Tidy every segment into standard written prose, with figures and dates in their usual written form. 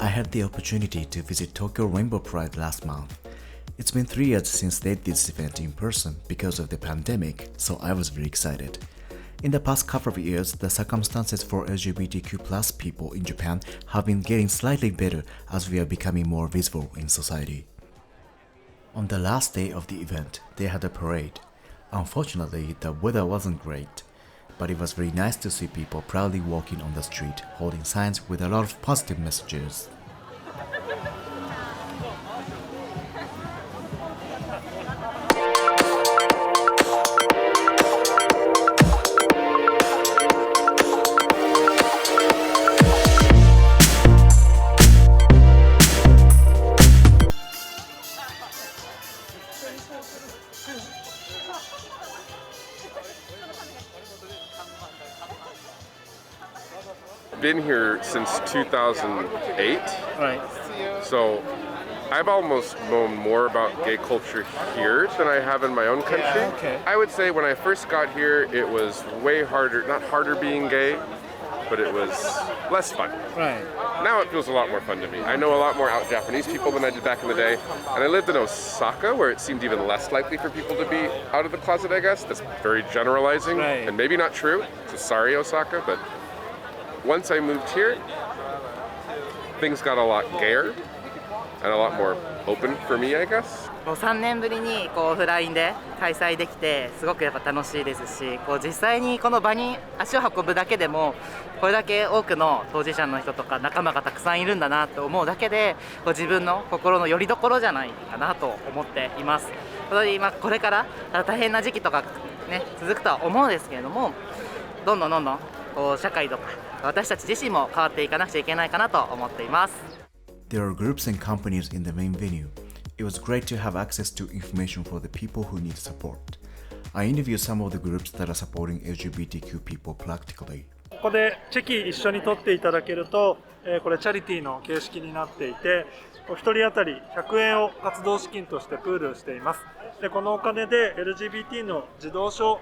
I had the opportunity to visit Tokyo Rainbow Pride last month. It's been 3 years since they did this event in person because of the pandemic, so I was very excited. In the past couple of years, the circumstances for LGBTQ+ people in Japan have been getting slightly better as we are becoming more visible in society. On the last day of the event, they had a parade. Unfortunately, the weather wasn't great, but it was very nice to see people proudly walking on the street, holding signs with a lot of positive messages. Been here since 2008, Right. so I've almost known more about gay culture here than I have in my own country. Yeah, okay. I would say when I first got here, it was way harder, not harder being gay, but it was less fun. Right. Now it feels a lot more fun to me. I know a lot more out Japanese people than I did back in the day, and I lived in Osaka where it seemed even less likely for people to be out of the closet, I guess. That's very generalizing, Right. and maybe not true, so sorry Osaka, but once I moved here, things got a lot gayer and a lot more open for me, I guess. 3年ぶりにオフラインで開催できてすごくやっぱ楽しいですし、実際にこの場に足を運ぶだけでもこれだけ多くの当事者の人とか仲間がたくさんいるんだなと思うだけで自分の心の拠り所じゃないかなと思っています。本当にこれから大変な時期とかね続くとは思うんですけれども、どんどん社会とか私たち自身も変わっていかなくちゃいけないかなと思っています。 There are groups and companies in the main venue. It was great to have access to information for the people who need support. I interviewed some of the groups that are supporting LGBTQ people practically. ここでチェキ一緒に取っていただけると、これチャリティーの形式になっていて、お一人当たり100円を活動資金としてプールしています。で、このお金で LGBT の児童書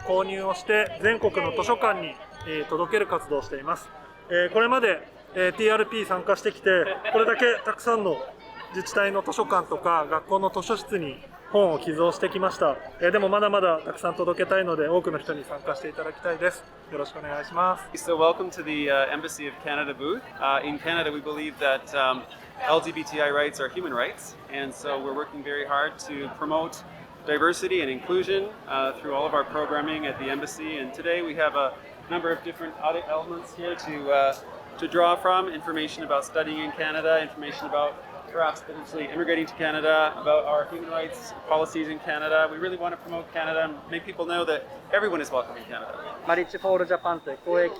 購入をして全国の図書館に届ける活動をしています。これまで TRP 参加してきて、これだけたくさんの自治体の図書館とか学校の図書室に本を寄贈してきました。でもまだまだたくさん届けたいので多くの人に参加していただきたいです。よろしくお願いします。 So welcome to the Embassy of Canada booth. In Canada, we believe that LGBTI rights are human rights, and so we're working very hard to promote diversity and inclusion through all of our programming at the embassy. And today we have a number of different audit elements here to draw from: information about studying in Canada, information about perhaps potentially immigrating to Canada, about our human rights policies in Canada. We really want to promote Canada and make people know that everyone is welcome in Canada. マリッジフォールジャパンという公益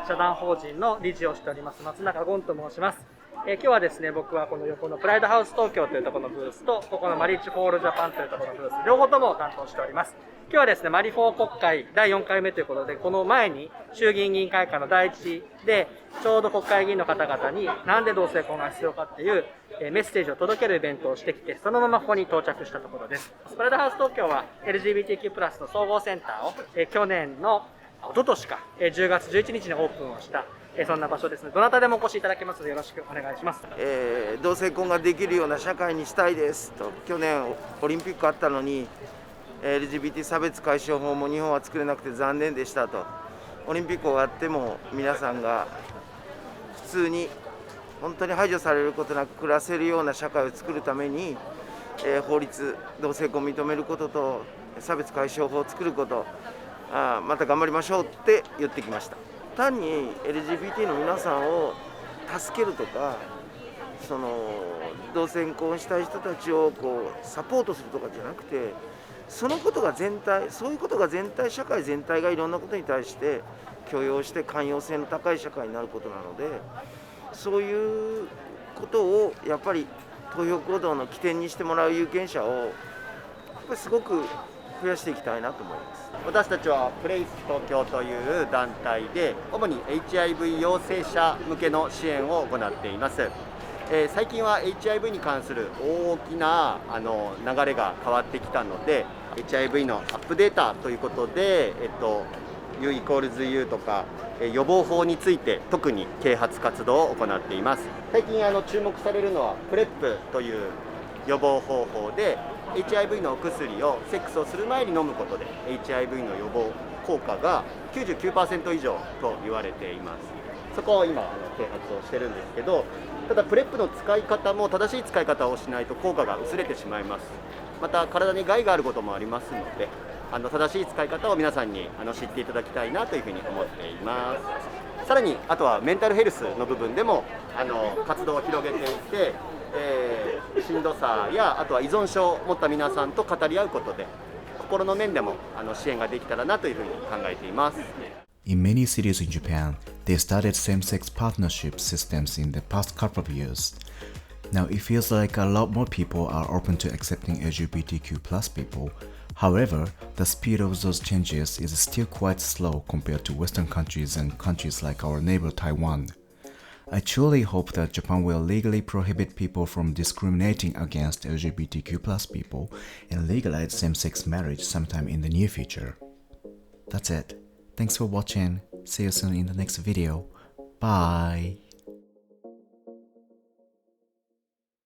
社団法人の理事をしております松中ゴンと申します。今日はですね、僕はこの横のプライドハウス東京というところのブースとここのマリッジフォールジャパンというところのブース両方とも担当しております。今日はですね、マリフォー国会第4回目ということで、この前に衆議院議員会館の第一でちょうど国会議員の方々になんで同性婚が必要かっていうメッセージを届けるイベントをしてきて、そのままここに到着したところです。プライドハウス東京は LGBTQ+ の総合センターを去年の一昨年か10月11日にオープンをしたそんな場所ですね。どなたでもお越しいただけますのでよろしくお願いします。同性婚ができるような社会にしたいですと、去年オリンピックあったのに LGBT 差別解消法も日本は作れなくて残念でしたと、オリンピック終わっても皆さんが普通に本当に排除されることなく暮らせるような社会を作るために、法律、同性婚を認めることと差別解消法を作ること、また頑張りましょうって言ってきました。単に LGBT の皆さんを助けるとか、その同性婚したい人たちをサポートするとかじゃなくて、そういうことが全体、社会全体がいろんなことに対して許容して寛容性の高い社会になることなので、そういうことをやっぱり投票行動の起点にしてもらう有権者をやっぱりすごく増やしていきたいなと思います。私たちはプレイス東京という団体で主に HIV 陽性者向けの支援を行っています。最近は HIV に関する大きな流れが変わってきたので HIV のアップデータということで、U イコールズ U とか予防法について特に啓発活動を行っています。最近注目されるのはプレップという予防方法で HIV のお薬をセックスをする前に飲むことで HIV の予防効果が 99% 以上と言われています。そこを今啓発をしてるんですけど、ただプレップの使い方も正しい使い方をしないと効果が薄れてしまいます。また体に害があることもありますので、正しい使い方を皆さんに知っていただきたいなというふうに思っています。さらにあとはメンタルヘルスの部分でも活動を広げていて、しんどさやあとは依存症を持った皆さんと語り合うことで心の面でも支援ができたらなというふうに考えています。In many cities in Japan, they started same-sex partnership systems in the past couple of years. Now it feels like a lot more people are open to accepting LGBTQ+ people. However, the speed of those changes is still quite slow compared to Western countries and countries like our neighbor Taiwan. I truly hope that Japan will legally prohibit people from discriminating against LGBTQ+ people and legalize same-sex marriage sometime in the near future. That's it. Thanks for watching. See you soon in the next video. Bye.